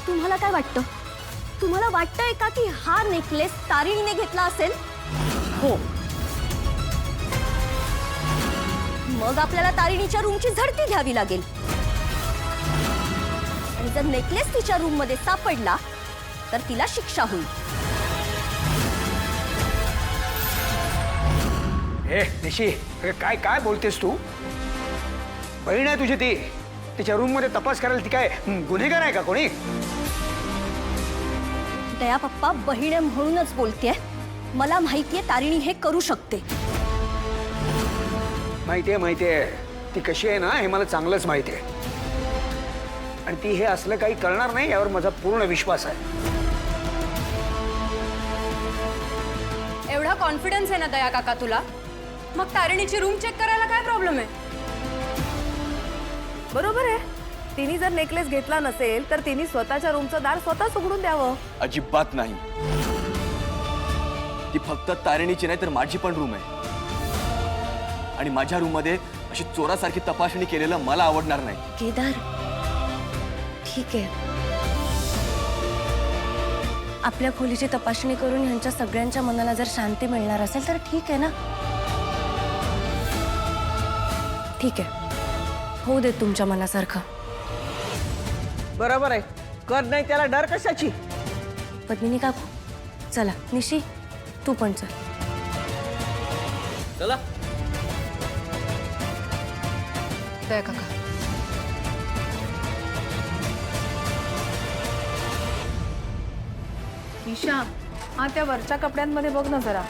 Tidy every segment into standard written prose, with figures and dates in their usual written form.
तुम्हाला काय वाटतं? तुम्हाला वाटतंय का की हा नेकलेस तारिणीने घेतला असेल? हो. मग आपल्याला तारिणीच्या रूमची झडती घ्यावी लागेल. आणि जर नेकलेस तिच्या रूम मध्ये सापडला तर तिला शिक्षा होईल. हे निशी, काय काय बोलतेस तू? बहीण आहे तुझी ती. तिच्या रूम मध्ये तपास करायला ती काय गुन्हेगार आहे का कोणी? दया पप्पा, बहीण आहे म्हणूनच बोलतेय. मला माहितीये तारिणी हे करू शकते. माहितीये ती कशी आहे ना हे मला चांगलंच माहितीये. आणि ती हे असलं काही करणार नाही यावर माझा पूर्ण विश्वास आहे. एवढा कॉन्फिडन्स आहे ना दया काका तुला? मग तारिणीची रूम चेक करायला काय प्रॉब्लेम आहे? बरोबर आहे. तिने जर नेकलेस घेतला नसेल तर तिने स्वतःच्या रूमचं दार स्वतःच उघडून द्यावं. अजिबात नाही. ती फक्त तारिणीची नाही तर माझी पण रूम आहे. आणि माझ्या रूम मध्ये अशी चोरासारखी तपासणी केलेलं मला आवडणार नाही. केदार, ठीक आहे. आपल्या खोलीची तपासणी करून ह्यांच्या सगळ्यांच्या मनाला जर शांती मिळणार असेल तर ठीक आहे ना? ठीक आहे, होऊ देत तुमच्या मनासारखं. बरोबर आहे. कर नाही त्याला डर कशाची? पद्मिनी काकू, चला. निशी, तू पण चल. चला. दया काका, ईशा, हा त्या वरच्या कपड्यांमध्ये बघ ना जरा.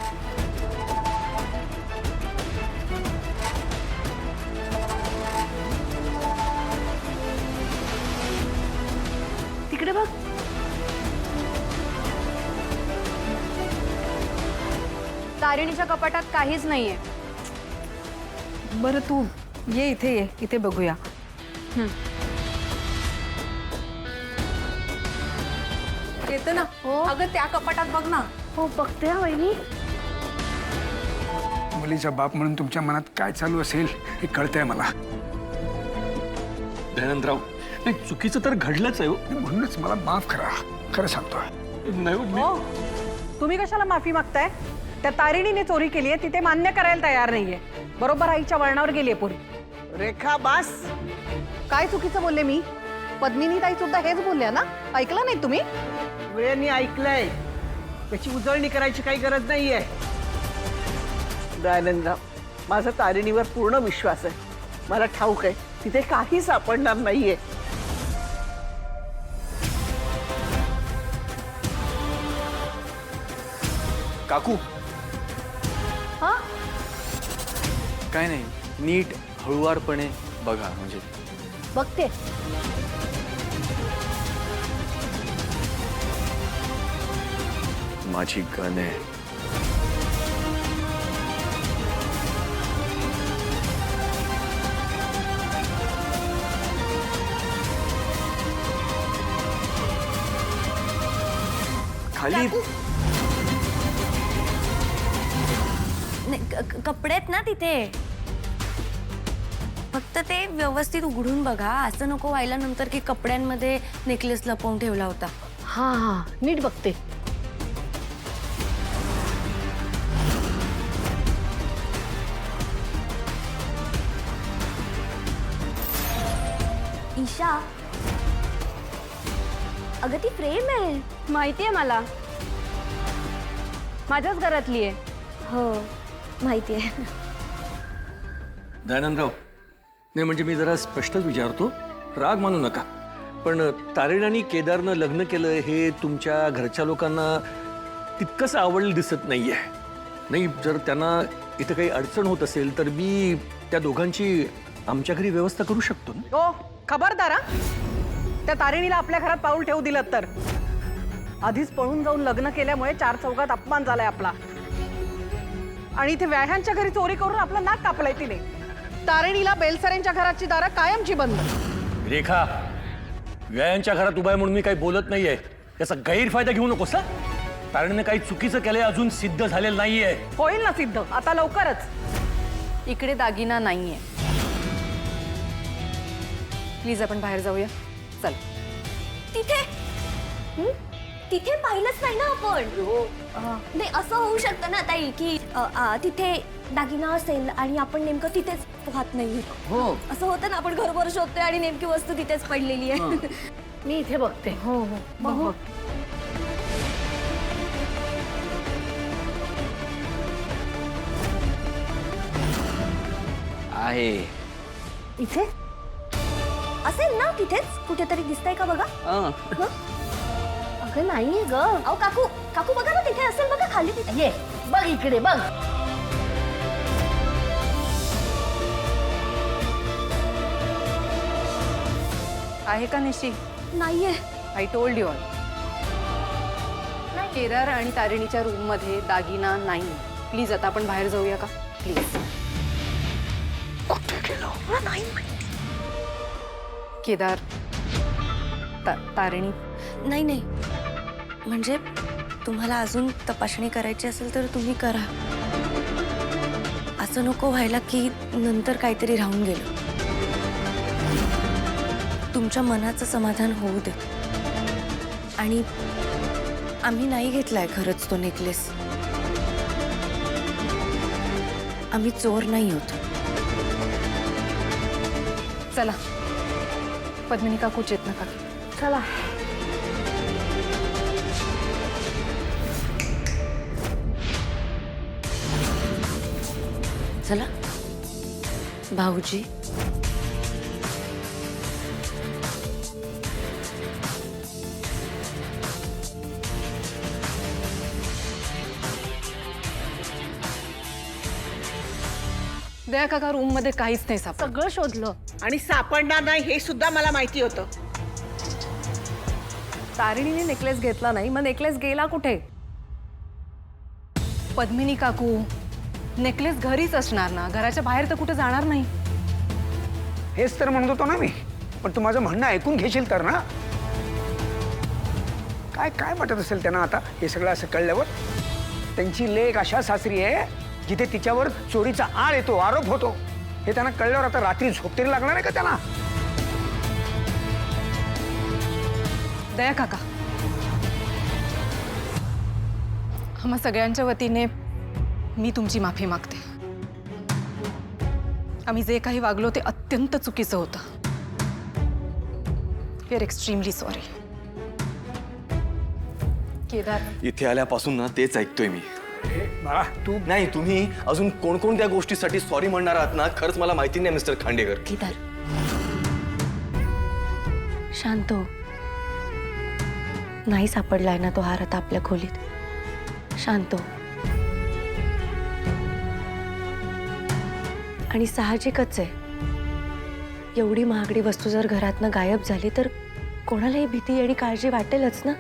तिकडे बघ. तारिणीच्या कपाटात काहीच नाहीये. बरं तू ये इथे, ये इथे बघूया. येतं ना? अगं त्या कपाटात बघ ना. हो, बघते हा वहिनी. मुलीचा बाप म्हणून तुमच्या मनात काय चालू असेल हे कळतंय मला. दयानंदराव, नाही चुकीचं तर घडलंच आहे. म्हणूनच मला माफ करा. खरं सांगतोय. नाही हो, तुम्ही कशाला माफी मागताय? त्या तारिणीने चोरी केली आहे, तिथे मान्य करायला तयार नाहीये. बरोबर आईच्या वळणावर गेलीये पुरी. रेखा बास. काय चुकीचं बोलले मी? पद्मिनी ताई सुद्धा हेच बोलल्या ना? ऐकलं नाही तुम्ही? वेळेने ऐकलंय. त्याची उजळणी करायची काही गरज नाहीये. दयानंदराव, माझा तारिणीवर पूर्ण विश्वास आहे. मला ठाऊक आहे तिथे काही सापडणार नाहीये. काकू, काय नाही, नीट हळुवारपणे बघा. म्हणजे बघते. माझी गण आहे. खाली कपडे आहेत ना तिथे. फक्त ते व्यवस्थित उघडून बघा. असं नको व्हायला नंतर की कपड्यांमध्ये नेकलेस लपवून ठेवला होता. हा हा, नीट बघते. ईशा, अगं ती फ्रेम आहे. माहितीये मला, माझ्याच घरातली आहे. हो, माहितीये. दयानंदराव, नाही म्हणजे मी जरा स्पष्टच विचारतो, राग मानू नका. पण तारिणी आणि केदारनं लग्न केलं हे तुमच्या घरच्या लोकांना तितकंच आवडलं दिसत नाहीये. नाही, जर त्यांना इथं काही अडचण होत असेल तर मी त्या दोघांची आमच्या घरी व्यवस्था करू शकतो ना. ओ खबरदार हा. त्या तारिणीला आपल्या घरात पाऊल ठेवू दिलं तर. आधीच पळून जाऊन लग्न केल्यामुळे चार चौघात अपमान झालाय आपला. आणि इथे व्याह्यांच्या घरी चोरी करून आपलं नाक कापलंय तिने. तारिणीला बेलसरेंच्या घराची दारं कायमची बंद. रेखा, व्यायांच्या घरात उभा आहे म्हणून मी काही बोलत नाहीये. याचा गैरफायदा घेऊ नकोस ना. तारिणीने काही चुकीचं केलंय अजून सिद्ध झालेलं नाहीये. होईल ना सिद्ध आता लवकरच. इकडे दागिना नाहीये. प्लीज आपण बाहेर जाऊया. चल. तिथे तिथे पाहिलंच नाही ना आपण. नाही असं होऊ शकतं ना ताई की तिथे दागिना असेल आणि आपण नेमकं तिथेच पाहत नाही. हो असं होतं ना, आपण घरभर शोधतोय आणि नेमकी वस्तू तिथेच पडलेली आहे. मी इथे बघते. हो हो बघू. आहे. इथे असेल ना, तिथेच कुठेतरी दिसतंय का बघा. अगं नाहीये ग. अहो काकू काकू बघा ना, तिथे असेल बघा खाली. तिथे ये बघ इकडे बघ. आहे का निशी? नाहीये. I told you all. Kedar आणि तारिणीच्या रूम मध्ये दागिना नाही. प्लीज आता आपण बाहेर जाऊया का प्लीज. केदार तारिणी नाही नाही, म्हणजे तुम्हाला अजून तपासणी करायची असेल तर तुम्ही करा. असं नको व्हायला की नंतर काहीतरी राहून गेलं. तुमच्या मनाचं समाधान होऊ दे. आणि आम्ही नाही घेतलाय खरंच तो नेकलेस. आम्ही चोर नाही होतो. चला पद्मिनी काकू, चेतना काकी. चला. चला भाऊजी. दया काका रूम मध्ये काहीच नाही सापडलं. सगळं शोधलं. आणि सापडणार नाही हे सुद्धा मला माहिती होतं. तारिणीने नेकलेस घेतला नाही, मग नेकलेस गेला कुठे? पद्मिनी काकू, नेकलेस घरीच असणार ना, घराच्या बाहेर तर कुठे जाणार नाही. हेच तर म्हणत होतो ना मी. पण तू माझं म्हणणं ऐकून घेशील तर ना. काय काय वाटत असेल त्यांना आता हे सगळं असं कळल्यावर. त्यांची लेक अशा सासरी आहे जिथे तिच्यावर चोरीचा आळ येतो, आरोप होतो. हे त्यांना कळल्यावर आता रात्री झोप तरी लागणार आहे का त्यांना? दया काका, आम्हा सगळ्यांच्या वतीने मी तुमची माफी मागते. आम्ही जे काही वागलो ते अत्यंत चुकीचं होतं. We are extremely sorry. Kedar, इथे आल्यापासून ना तेच ऐकतोय मी. बाळा तू नाही, तुम्ही अजून कोणकोणत्या गोष्टीसाठी सॉरी म्हणणार आहात ना, खरंच मला माहिती नाही मिस्टर खांडेकर. केदार शांत हो. नाही सापडलाय ना तो हार आता आपल्या खोलीत. शांत हो. आणि साहजिकच आहे, एवढी महागडी वस्तू जर घरातनं गायब झाली तर कोणालाही भीती आणि काळजी वाटेलच ना.